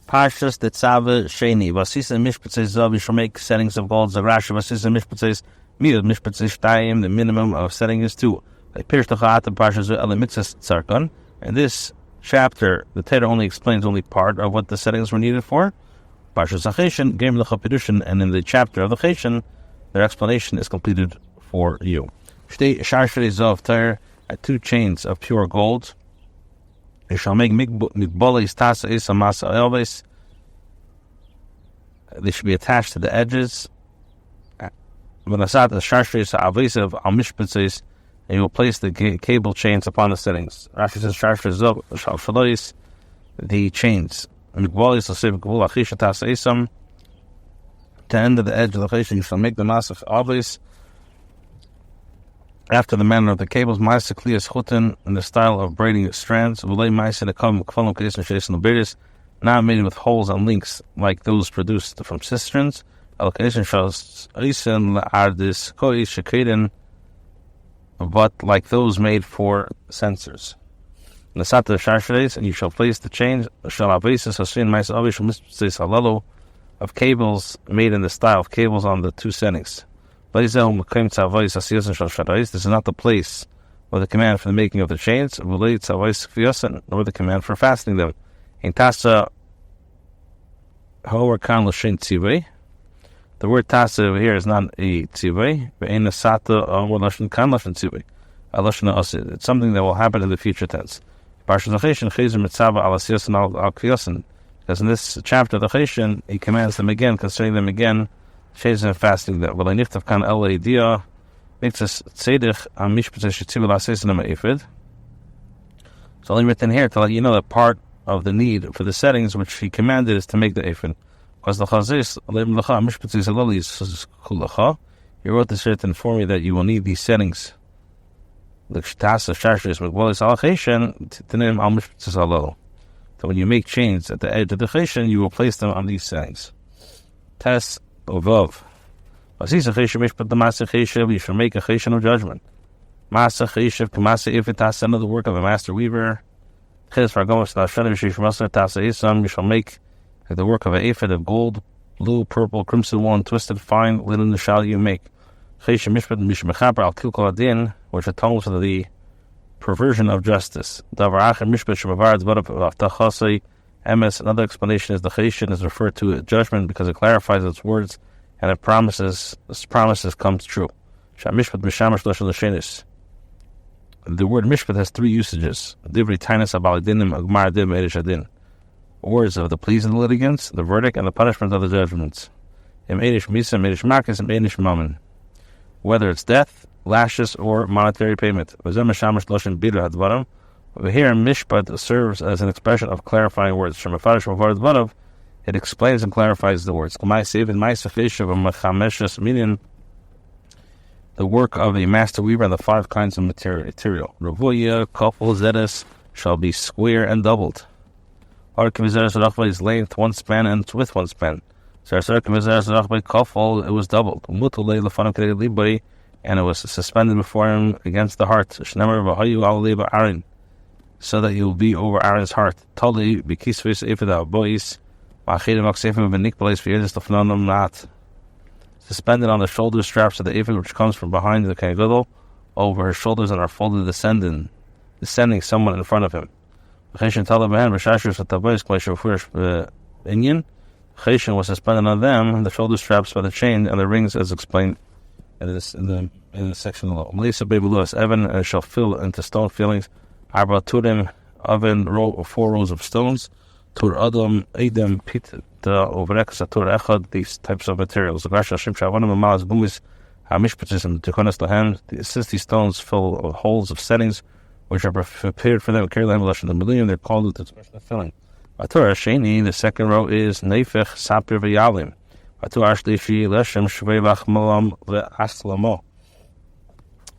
Pashas Tetzaveh Sheni. Vasisa Mishpatzes Zav, you shall make settings of gold. Rashi Vasisa Mishpatzes Miyad Mishpatzes Shtayim. The minimum of setting is 2. Pirish Tachat and Pashas Elemitzes Tzarkan. In this chapter, the Torah only explains only part of what the settings were needed for. Pashas Acheshin, Game Lecha Pirushin, and in the chapter of the Cheshin, their explanation is completed for you. Shtei Sharshei Zav Ter, 2 chains of pure gold. You shall make mikbolis tasa isa masa elves. They should be attached to the edges. V'nasat sharshreis ha'avisiv al mishpatzes, and you will place the cable chains upon the settings. Rashi says sharshreis zov shal shalois, the chains. Mikbolis l'sev gvul achisha tasa isam. To end of the edge of the chisha, you shall make the masach elves after the manner of the cables, ma'aseh kliyas chutin, in the style of braiding strands, v'lei ma'aseh nekam k'falim k'yis n'sheis n'beris, not made with holes and links like those produced from cisterns, al k'yis n'shas isen la'ardis ko'is shekeden, but like those made for censers. Nesata sharshes, and you shall place the chains, shall avisis hasin ma'aseh avish mitzvahs halalo, of cables made in the style of cables on the 2 settings. This is not the place or the command for the making of the chains, nor the command for fastening them. The word tasa over here is not a tzivay, it's something that will happen in the future tense. Because in this chapter of the Cheshin, he commands them again, concerning them again, shades and fasting that will nichtav kan el idea makes us tzedich am mishpatzes shetzivul asesin am eifid. It's only written here to let you know that part of the need for the settings which he commanded is to make the eifid. Because the chazis leim lecha mishpatzes alalis kulacha. He wrote this here to inform you that you will need these settings. The Chitas of Shashris Megwalis al Cheshin to name al mishpatzes alalo. So when you make chains at the edge of the Cheshin, you will place them on these settings. Test Ovov. You shall make a cheshin of judgment. Masa cheshiv k'masa if it has another work of a master weaver. You shall make the work of an ephod of gold, blue, purple, crimson wool, twisted fine linen shall you make. Which atones for the perversion of justice. Another explanation is the cheshin is referred to as judgment because it clarifies its words and its promises comes true. The word mishpat has 3 usages. Words of the pleas of the litigants, the verdict, and the punishment of the judgments. Whether it's death, lashes, or monetary payment. Over here, mishpat serves as an expression of clarifying words. It explains and clarifies the words. The work of a master weaver and the 5 kinds of material. Ravuya, kofel, zedes shall be square and doubled. His length 1 span and width 1 span. Kofel, it was doubled. And it was suspended before him against the heart. So that you will be over Aaron's heart. Suspended on the shoulder straps of the ephod which comes from behind the kangadol, over his shoulders and are folded descending someone in front of him. Cheshin was suspended on them, the shoulder straps by the chain and the rings, as explained in the section below. Melissa baby Lewis, Evan shall fill into stone fillings. Arba turim oven 4 rows of stones. Tur adam edem pit overex tur echad, these types of materials. The Rashi Hashem Shavanim Malas Gumis Hamishpatis and Tekonas Lahem. Since these stones fill holes of settings which are prepared for them, carry them the millennium, they're called with the expression of filling. Atur Sheni, the second row is Nefech Sapir V'Yalim. Atur Ashlishi Leshem Shvevach Malam Ve'Aslamo.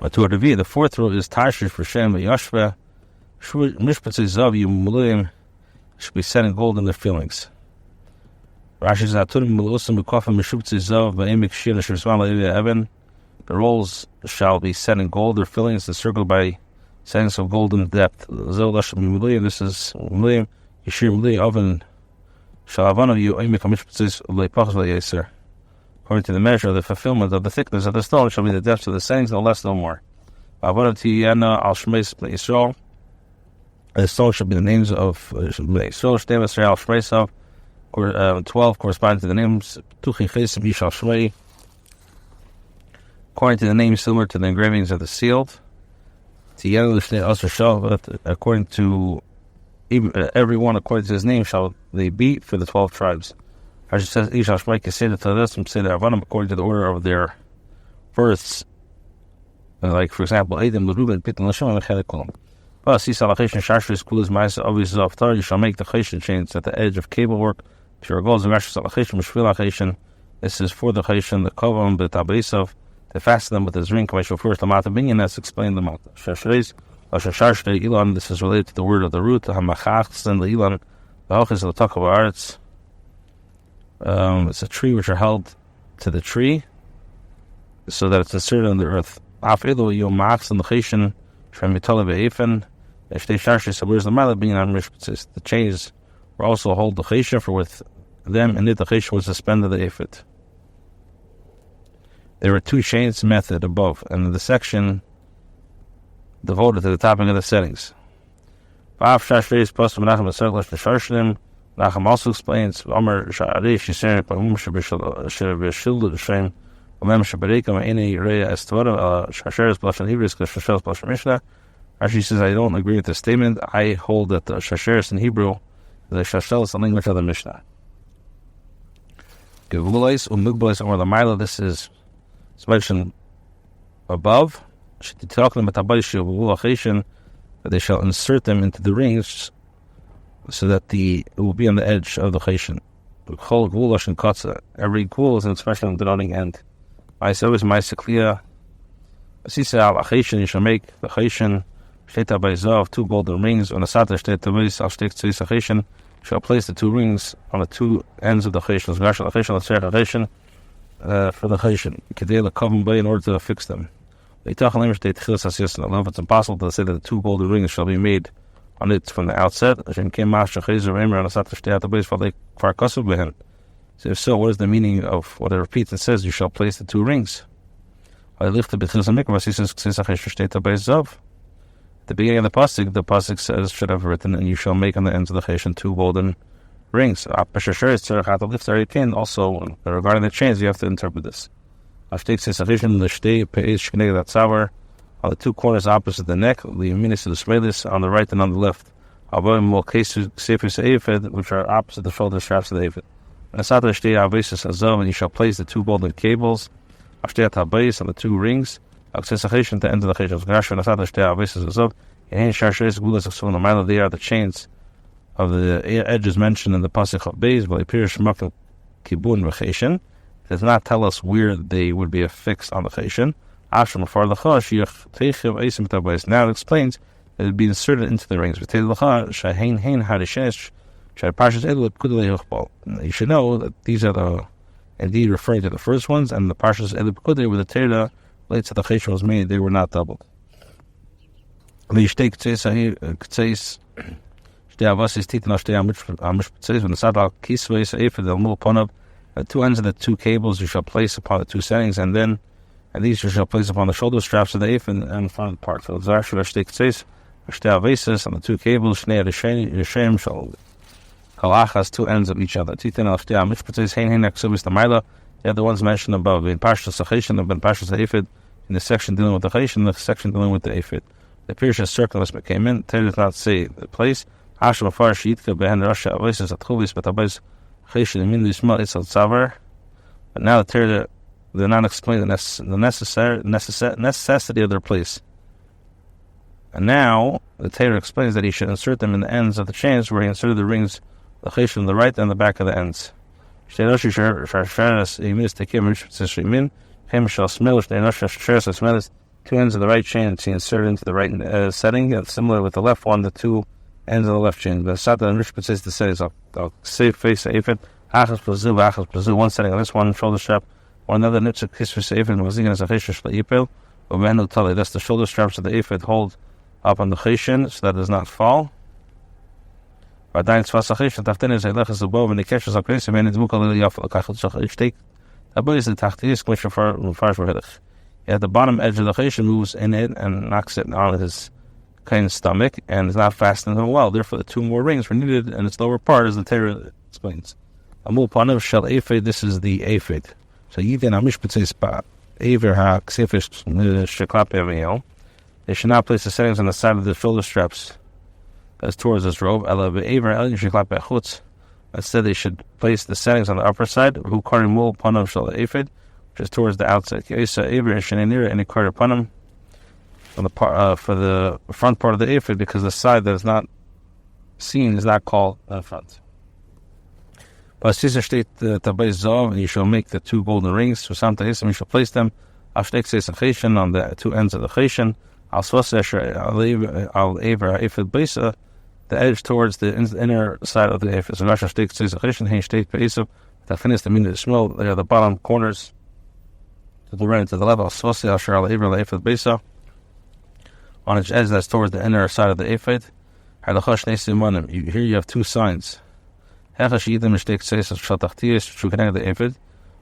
Atur Revi, the 4th row is Tarshish for Shem V'Yashveh. Mishpatzes Zav Yumulim should be set in gold in their fillings. Rashi says, the rolls shall be set in gold, their fillings encircled by settings of golden depth. This is Mulim, Yeshir Mulim, oven Shalavano you oimik hamishpatzis leipachas leyeser. According to the measure of the fulfillment of the thickness of the stone shall be the depth of the sayings, no less, no more. Avana tiyana al shmeis Yisrael. The stone shall be the names of Yisrael. Shtei Yisrael al shmeisav. 12 corresponding to the names Tuchi Chesim Yishal Shmei. According to the names similar to the engravings of the sealed. According to everyone, according to his name, shall they be for the 12 tribes. Rashi says, Yishal Shmei Keseda Tadasim Seder Avanim, according to the order of their births. Like, for example, Adam, Reuben, Pitan, Lashem, and Chedekol. But you shall make the cheshin chains at the edge of cable work. Pure gold. This is for the cheshin, the kovam, the tabeisov, to fasten them with his ring. First, the mata binyan, that's explained the mata. This is related to the word of the root. The hamachachs and the ilan, the hochis of the talk of arts. It's a tree which are held to the tree, so that it's inserted in the earth. Afilu yomachs and the cheshin from mitala be'efen. The chains were also hold the chesha, for with them and it the chesha was suspended the ephod. There were 2 chains method above, and the section devoted to the topic of the settings. Nachum also explains, Rashi says, I don't agree with this statement. I hold that the Shasheris in Hebrew, the Shashel is the language of the Mishnah. Gevulais umugbalais or the Mila, this is mentioned above. That they shall insert them into the rings so that it will be on the edge of the Cheshin. Every gvul is an expression of denoting end. I say always my Sekliya. Asisa al Cheshin, you shall make the Cheshin. Shteta Baizav, 2 golden rings, on the Sata Shteta Beis, al Shtek Tzis Cheshin, shall place the 2 rings on the 2 ends of the Cheshin. Zgashal Cheshin, Cheshin, for the Cheshin. Kedei Lekavim Bay, in order to fix them. It's impossible to say that the 2 golden rings shall be made on it from the outset. So if so, what is the meaning of what it repeats and says, you shall place the 2 rings? At the beginning of the pasuk says, should have written, and you shall make on the ends of the cheshin 2 golden rings. Also, regarding the chains, you have to interpret this. On the 2 corners opposite the neck, the minis of the smelis, on the right and on the left, which are opposite the shoulder straps of the ephod. And you shall place the 2 golden cables on the 2 rings, to end of the cheshin. They are the chains of the edges mentioned in the pasuk of Beis, but it does not tell us where they would be affixed on the cheshin. Now it explains that it would be inserted into the rings. You should know that these are indeed referring to the first ones, and the parshas Elipkude, where the Torah relates to the cheshin was made, they were not doubled. When the 2 ends of the 2 cables you shall place upon the 2 settings, and these you shall place upon the shoulder straps of the ephod and front part. So on the 2 cables, Yeshem shall kalachas 2 ends of each other. The other ones mentioned above, in Parshas Cheshin and Parshas Ephod, in the section dealing with the Cheshin, the section dealing with the Ephod. The Pirush circle came in. Torah does not say the place. But now the Torah did not explain the necessity of their place. And now the Torah explains that he should insert them in the ends of the chains where he inserted the rings, the cheshin on the right and the back of the ends. 2 ends of the right chain he inserted into the right setting, and similar with the left one, the 2 ends of the left chain. The Sata and Rishpat says the settings of save face Ephod, Achas Plazu, one setting on this one, shoulder strap, or another Nitzuk Kisvis Ephod, Mazigan as a Cheshish Laipil, or Menu Tali. That's the shoulder straps of the Ephod hold up on the Cheshin so that it does not fall. ועדיין צפס החשן, תחתינו זה ילך לזבוב ונקשס הקריסים, ואין דבוק על יפה, לקח את שתק, הבויס לתחתיס, כמו שמפרש בהלך. At the bottom edge of the cheshen moves in it and knocks it on his kind of stomach, and is not fastened him well. Therefore, the two more rings were needed in its lower part, as the Torah explains. Amul panav shel ephod. This is the ephod. So yidin amish b'tzei spa aver ha ksefesh sheklap eviyel. They should not place the settings on the side of the shoulder straps as towards this robe. Instead, they should place the settings on the upper side, who carry mul panav shel ephod, which is towards the outside. Any carry panav on the part for the front part of the ephod, because the side that is not seen is not called front. But and you shall make the two golden rings. So sometimes you shall place them on the two ends of the cheshen. The edge towards the inner side of the ephod. So Rashi the meaning of the smell. They are the bottom corners to the right and to the left. On its edge that's towards the inner side of the ephod. Here you have two signs. Should connect the ephod.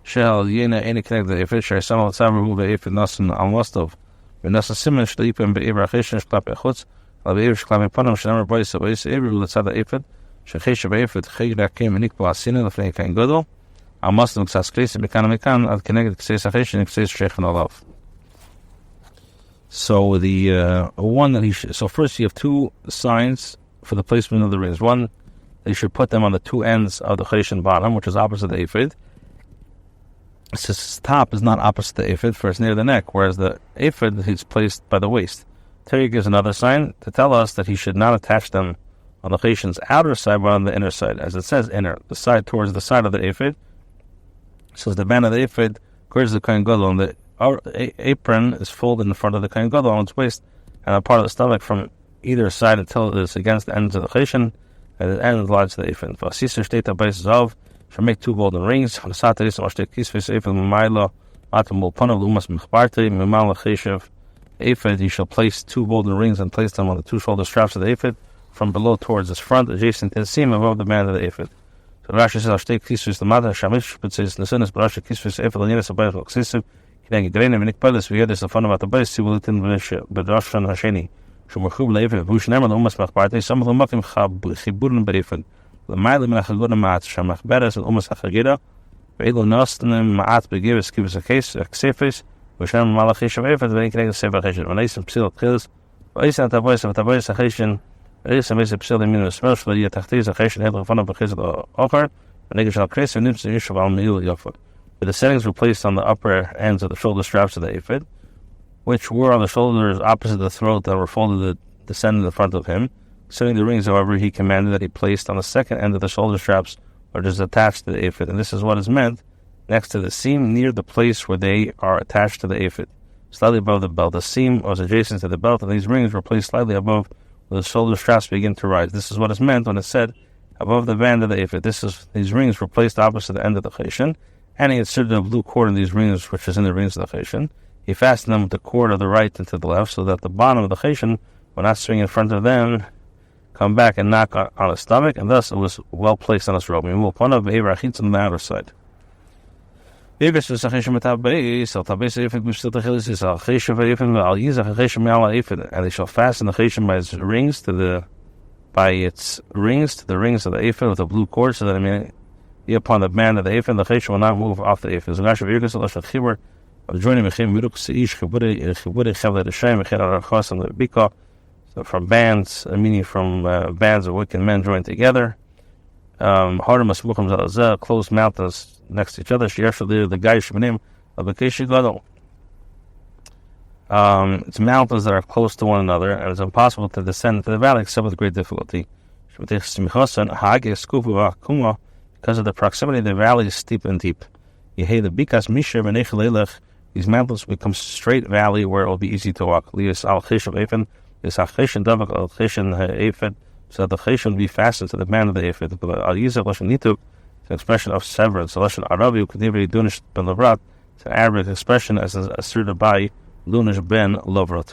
Shall yena any connect the ephod. Shall some of the move the ephod nasan al mostov. When nasan simon shlipim be'ivra cheshen shlap echutz. Al be'ivra shklam epanam shenemer bois bois every rule that's the ephod. Shechesha be'ephod chayda came and ikbal asina lefnei kain gadol. Al mostov ksas kreis bekan mekan al connect kseis cheshen kseis shechen alav. So the one that so first you have two signs for the placement of the rings. One, they should put them on the two ends of the cheshen bottom, which is opposite the ephod. Its top is not opposite the ephod, for it's near the neck, whereas the ephod is placed by the waist. Terry gives another sign to tell us that he should not attach them on the cheshen's outer side, but on the inner side, as it says inner, the side towards the side of the ephod. So the band of the ephod covers the kohen gadol, and the apron is folded in front of the kohen gadol on its waist, and a part of the stomach from either side until it is against the ends of the cheshen. At the end lies the ephod. Vasisa state the basis of shall make two golden rings. On the Sataris or state kisves ephod Maila Matamul Panav Lumas Mechbarte Mimala Cheshev ephod. You shall place two golden rings and place them on the two shoulder straps of the ephod from below towards its front, adjacent to the seam above the band of the ephod. So Rashi says state kisves the Mata Shamish, but says Nasunas Rashi kisves ephod Yenis Abayas Oxisiv. Kidan Gidrein and Nikpalis. We hear this the fun about the base. Sibulitin Bedrashan Hasheni. Some of them makim chiburim beifed. The mile min chagodim maat shamach beres and umas hachagida. Ve'elo nostenim maat begives gives a case ksefes. V'shem malachish beifed. Ve'en connect the sefer cheshen. When Eisem psil tchilas. Eisem tavois cheshen. Eisem psil imin v'smel shvali tachtiz cheshen hedler van bechiz ocher. When shall kres and nims yishav al meil yofot. The settings were placed on the upper ends of the shoulder straps of the ephod, which were on the shoulders opposite the throat that were folded to descend in the front of him. Concerning the rings, however, he commanded that he placed on the second end of the shoulder straps, which is attached to the ephod. And this is what is meant next to the seam near the place where they are attached to the ephod, slightly above the belt. The seam was adjacent to the belt, and these rings were placed slightly above where the shoulder straps begin to rise. This is what is meant when it said above the band of the ephod. These rings were placed opposite the end of the cheshen, and he inserted a blue cord in these rings, which is in the rings of the cheshen. He fastened them with the cord of the right and to the left, so that the bottom of the cheshen will not swing in front of them, come back and knock on his stomach, and thus it was well placed on his robe. We will point out the achitz on the outer side. And they shall fasten the cheshen by its rings to the rings of the ephod with a blue cord, so that it may be upon the band of the ephod. The cheshen will not move off the ephod. So from bands, meaning from bands of wicked men joined together. Close mountains next to each other. The guys it's mountains that are close to one another, and it's impossible to descend into the valley except with great difficulty. Because of the proximity, the valley is steep and deep. These mountains become straight valley where it will be easy to walk. So the cheshen will be fastened to the band of the ephod. It's an expression of severance. It's an Arabic expression as asserted by Lunish ben Lovrot.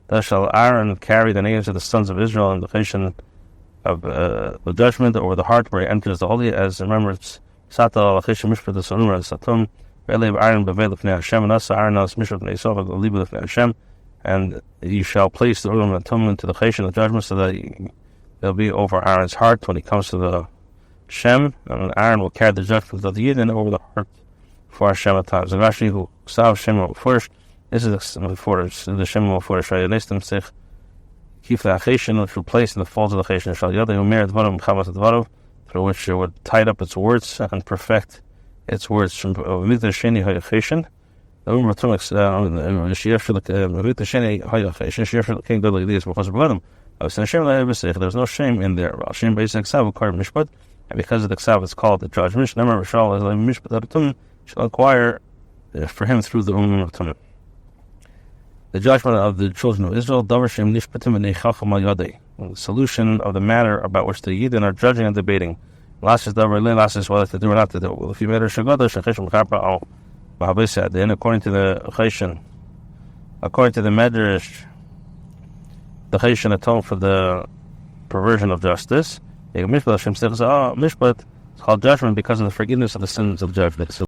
Thus shall Aaron carry the names of the sons of Israel in the cheshen of the judgment over the heart where he enters the holy, as remembrance. Sata al-cheshen mishpat the satum. Aaron bevel l'fnei Hashem, and also Aaron as mishpat l'fnei Yisrael l'libu l'fnei Hashem. And you shall place the Urim and Tumim into the cheshen of judgment, so that they'll be over Aaron's heart when he comes to the Shem, and Aaron will carry the judgment of the Yidden over the heart for Hashem at times. And Rashi, who saw Shem first, this is the Shem first, right? Next to him, sich, keep the cheshen, which will place in the folds of the cheshen, shall yada who merit dvarim chavas dvarav, through which it would tied up its words and perfect its words from Mita Sheni Hayacheshen. The Umar Tumik, Shiafshil Sheni Hayacheshen, Shiafshil King Dudley Leas, because of Bladam. There's no shame in there. Shame based on Ksav, Kar Mishpat, and because of the Ksav, it's called the judgment. Never Rishal is like Mishpat Tum, shall acquire for him through the Umar Tumik. The judgment of the children of Israel, Davar Shem Nishpatim and Nechacham Al Yadei. The solution of the matter about which the Yidden are judging and debating. Last is Davar Lin, last is whether to do or not to do. Well, if you made a Shagada, Shacheshim Chapra Al Mahabisad, then according to the Cheshen, according to the Medrash, the Cheshen atoned for the perversion of justice. Mishpat, it's called judgment because of the forgiveness of the sins of judgment. So